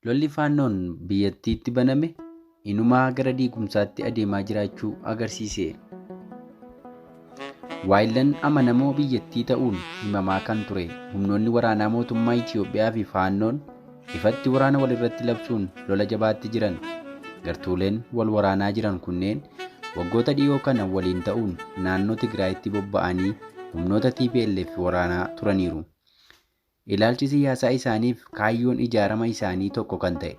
Lolli faannoon biyyattiitti baname inumaa gara diigumsaatti adeemaa jiraachuu agarsiiseera. Waayillan amanamoo biyyattii ta'uun himamaa kan ture humnoonni waraanaa mootummaa Itoophiyaa fi faannoon ifatti waraana walirratti labsuun lola jabaatti jiran. Gartuuleen wal waraanaa jiran kunneen waggoota dhiyoo kana waliin ta'uun naannoo Tigraayitti bobba'anii humnoota TPLF waraanaa turaniiru. Ilaalchi siyaasaa isaaniif kaayyoon ijaarama isaanii tokko kan ta'e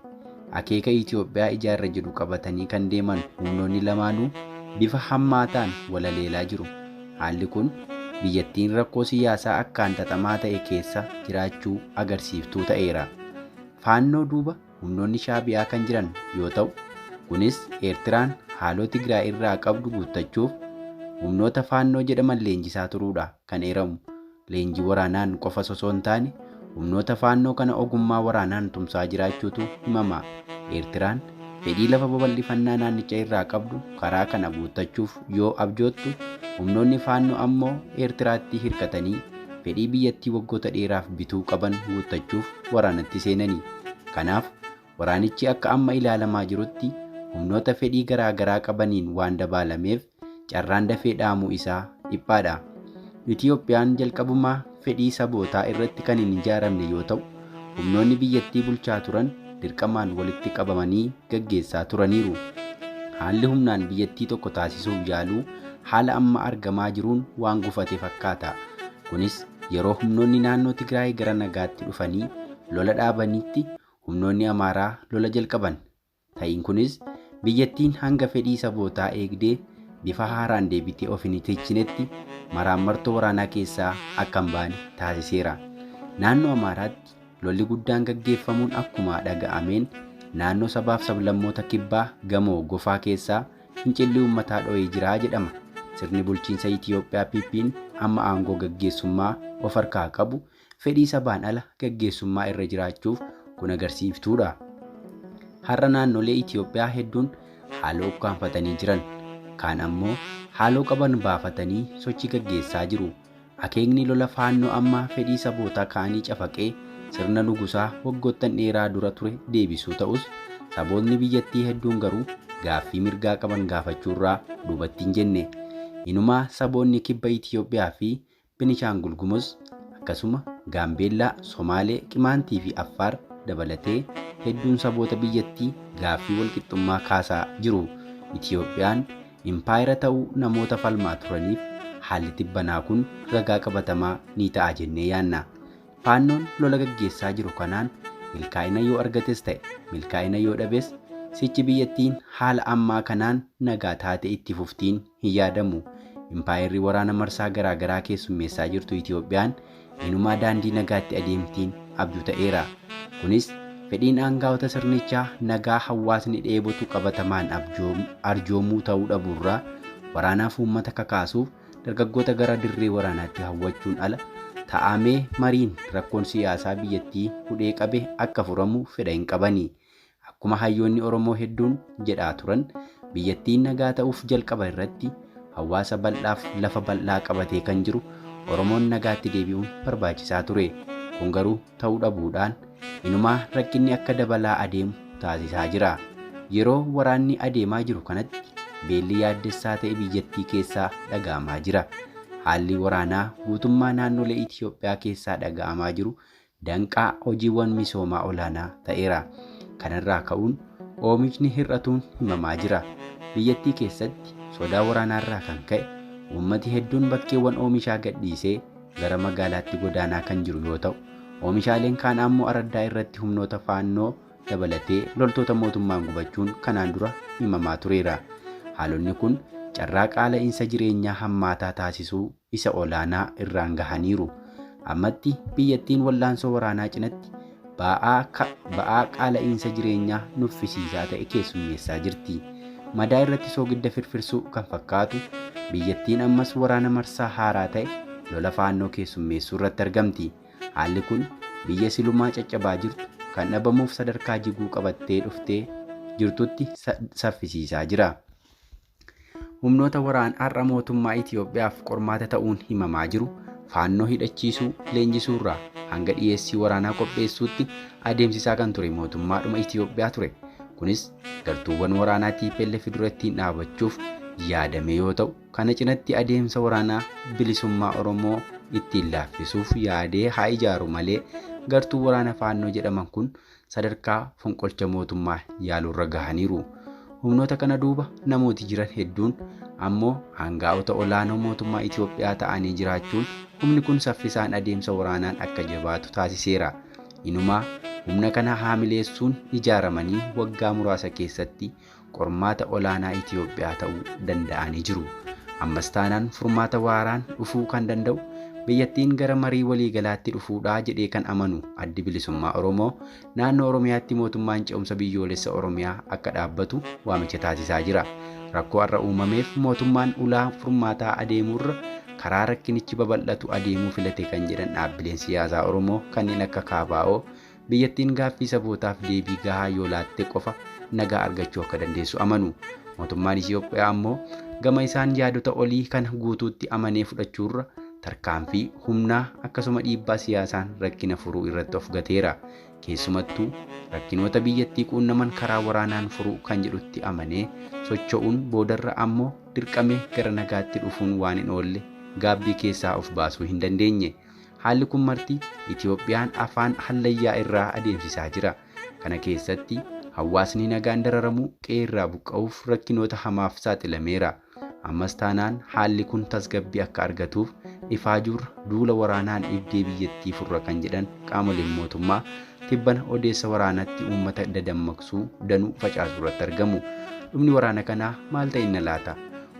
akeeka Itoophiyaa ijaarra jedhu qabatanii kan deeman humnoonni lamaanuu bifa hammaataan walaleelaa jiru. Haalli kun biyyattiin rakkoo siyaasaa akkaan xaxamaa ta'e keessa jiraachuu agarsiiftuu ta'eera. Faannoo duuba humnoonni Shaabiyaa kan jiran yoo ta'u, kunis Eertiraan haaloo Tigraay irraa qabdu guuttachuuf humnoota faannoo jedhaman leenjisaa turuudha kan eeramu. Leenjii waraanaan qofa osoo hin taane humnoota faannoo kana ogummaa waraanaan tumsaa jiraachuutu himama. Eertiraan fedhii lafa babal'ifannaa naannicha irraa qabdu karaa kana guuttachuuf yoo abjoottu, humnoonni faannoo ammoo Eertiraatti hirkatanii fedhii biyyattii waggoota dheeraaf bituu qaban guuttachuuf waraanatti seenanii. Kanaaf waraanichi akka amma ilaalamaa jirutti humnoota fedhii garaa garaa qabaniin waan dabaalameef carraan dafee dhaamuu isaa dhiphaadha. Itiyoophiyaan jalqabumaa fedhii sabootaa irratti kan hin ijaaramne yoo ta'u, humnoonni biyyattii bulchaa turan dirqamaan walitti qabamanii gaggeessaa turaniiru. Haalli humnaan biyyattii tokko taasisuuf yaaluu haala amma argamaa jiruun waan gufate fakkaata. Kunis yeroo humnoonni naannoo Tigraay gara nagaatti dhufanii lola dhaabanitti humnoonni Amaaraa lola jalqaban. Ta'iin kunis biyyattiin hanga fedhii sabootaa eegdee bifa haaraan deebitee of hin tolchinetti maraamartoo waraanaa keessaa akka hin baane taasiseera. Naannoo Amaaraatti lolli guddaan gaggeeffamuun akkuma dhaga'ameen naannoo sabaaf sablammoota kibbaa gamoo gofaa keessaa fincilli uummataa dho'ee jira jedhama. Sirni bulchiinsa Itoophiyaa PP'n amma aangoo gaggeessummaa of harkaa qabu fedhii sabaan ala gaggeessummaa irra jiraachuuf kun agarsiiftuudha. Har'a naannolee Itoophiyaa hedduun haala ukkaanfatanii jiran. Kaan ammoo haaloo qaban baafatanii sochii gaggeessaa jiru. Akeekni lola faannoo amma fedhii saboota kaanii cafaqee sirna nugusaa waggoottan dheeraa dura ture deebisuu ta'us, saboonni biyyattii hedduun garuu gaaffii mirgaa qaban gaafachuurraa duubatti hin jenne. Inumaa saboonni kibba Itoophiyaa fi Beenishaangul Gumuz akkasuma Gaambeellaa, Somaalee, Qimaantii fi Affaar dabalatee hedduun saboota biyyattii gaaffii walqixxummaa kaasaa jiru. Itoophiyaan impaayera ta'uu namoota falmaa turaniif haalli tibbanaa kun ragaa qabatamaa ni ta'a jennee yaanna. Faannoon lola gaggeessaa jiru kanaan milkaa'ina yoo argates ta'e milkaa'ina yoo dhabes sichi biyyattiin haala ammaa kanaan nagaa taate itti fuftiin hin yaadamu. Impaayerri waraana marsaa garaa garaa keessummeessaa jirtu Itoophiyaan inumaa daandii nagaatti adeemtiin abjuu ta'eera. Kunis fedhiin aangaa'ota sirnichaa nagaa hawaasni dheebotu qabatamaan arjoomuu ta'uu dhabuurraa waraanaaf uummata kakaasuuf dargaggoota gara dirree waraanaatti hawwachuun ala ta'amee mariin rakkoon siyaasaa biyyattii hudhee qabe akka furamu fedha hin qabani. Akkuma hayyoonni Oromoo hedduun jedhaa turan, biyyattiin nagaa ta'uuf jalqaba irratti hawaasa bal'aaf lafa bal'aa qabatee kan jiru Oromoon nagaatti deebi'uun barbaachisaa ture. Kun garuu ta'uu dhabuudhaan inumaa rakkinni akka dabalaa adeemu taasisaa jira. Yeroo waraanni adeemaa jiru kanatti beelli yaaddessaa ta'e biyyattii keessaa dhaga'amaa jira. Haalli waraanaa guutummaa naannolee Itoophiyaa keessaa dhaga'amaa jiru danqaa hojiiwwan misoomaa olaanaa ta'eera. Kanarraa ka'uun oomishni hir'atuun himamaa jira. Biyyattii keessatti sodaa waraanaarraa kan ka'e uummati hedduun bakkeewwan oomishaa gadhiisee gara magaalaatti godaanaa kan jiru yoo ta'u, oomishaaleen kaan ammoo araddaa irratti humnoota faannoo dabalatee loltoota mootummaan gubachuun kanaan dura himamaa tureera. Haalonni kun carraa qaala'insa jireenyaa hammaataa taasisuu isa olaanaa irraan gahaniiru. Ammatti biyyattiin wallaansoo waraanaa cinatti ba'aa qaala'insa jireenyaa nuffisiisaa ta'e keessummeessaa jirti. Madaa irratti soogidda firfirsuu kan fakkaatu biyyattiin ammas waraana marsaa haaraa ta'e lola faannoo keessummeessuu irratti argamti. Haalli kun biyya silumaa caccabaa jirtu kan dhabamuuf sadarkaa jiguu qabattee dhuftee jirtutti saffisiisaa jira. Humnoota waraanaa har'a mootummaa Itoophiyaaf qormaata ta'uun himamaa jiru faannoo hidhachiisuu leenjisuurraa hanga dhiyeessii waraanaa qopheessuutti adeemsisaa kan ture mootummaadhuma Itoophiyaa ture. Kunis gartuuwwan waraanaa TPLF duratti dhaabachuuf yaadame yoo ta'u, kana cinatti adeemsa waraanaa bilisummaa Oromoo ittiin laaffisuuf yaadee haa ijaaru malee gartuu waraana faannoo jedhaman kun sadarkaa fonqolcha mootummaa yaaluurra gahaniiru. Humnoota kana duuba namooti jiran hedduun ammoo hangaa'ota olaanoo mootummaa Itoophiyaa ta'anii jiraachuun humni kun saffisaan adeemsa waraanaan akka jabaatu taasiseera. Inumaa humna kana haamileessuun ijaaramanii waggaa muraasa keessatti qormaata olaanaa Itoophiyaa ta'uu danda'anii jiru. Ammas taanaan furmaata waaraan dhufuu kan danda'u biyyattiin gara marii waliigalaatti dhufuudhaa jedhee kan amanu addi bilisummaa Oromoo naannoo Oromiyaatti mootummaan ce'umsa biyyoolessa Oromiyaa akka dhaabbatu waamicha taasisaa jira. Rakkoo har'a uumameef mootummaan ulaa furmaataa adeemurra karaa rakkinichi babal'atu adeemuu filate kan jedhan dhaabbileen siyaasaa Oromoo kanneen akka KFO biyyattiin gaaffii sabootaaf deebii gahaa yoo laatte qofa nagaa argachuu akka dandeessu amanu. Mootummaan Itoophiyaa ammoo gama isaan yaadota olii kana guutuutti amanee fudhachuurra tarkaanfii humnaa akkasuma dhiibbaa siyaasaan rakkina furuu irratti of gateera. Keessumattuu rakkinoota biyyattii quunnaman karaa waraanaan furuu kan jedhutti amanee socho'uun boodarra ammoo dirqamee gara nagaatti dhufuun waan hin oolle gaabbii keessaa of baasuu hin dandeenye. Haalli kun marti Itoophiyaan afaan hallayyaa irraa adeemsisaa jira. Kana keessatti hawaasni nagaan dararamuu qe'ee irraa buqqa'uuf rakkinoota hamaaf saaxilameera. Ammas taanaan haalli kun tasgabbii akka argatuuf ifaajurra duula waraanaan dhibdee biyyattii furra kan jedhan qaamoleen mootummaa tibbana odeessa waraanatti uummata dadammaqsuu danuu facaasuu irratti argamu. Dhumni waraana kanaa maal ta'inna laata?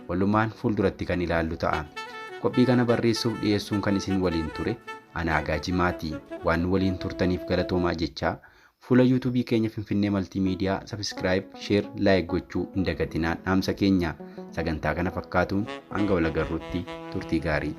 Walumaan fuulduratti kan ilaallu ta'a. Qophii kana barreessuuf dhiyeessuun kan isin waliin ture Anaagaa Jimaati. Waan waliin turtaniif galatoomaa jechaa fuula YouTube keenya Finfinnee Multimedia subscribe, share, like gochuu hin dagatinaa dhaamsa keenya. Sagantaa kana fakkaatuun hanga wal agarruutti turtii gaarii.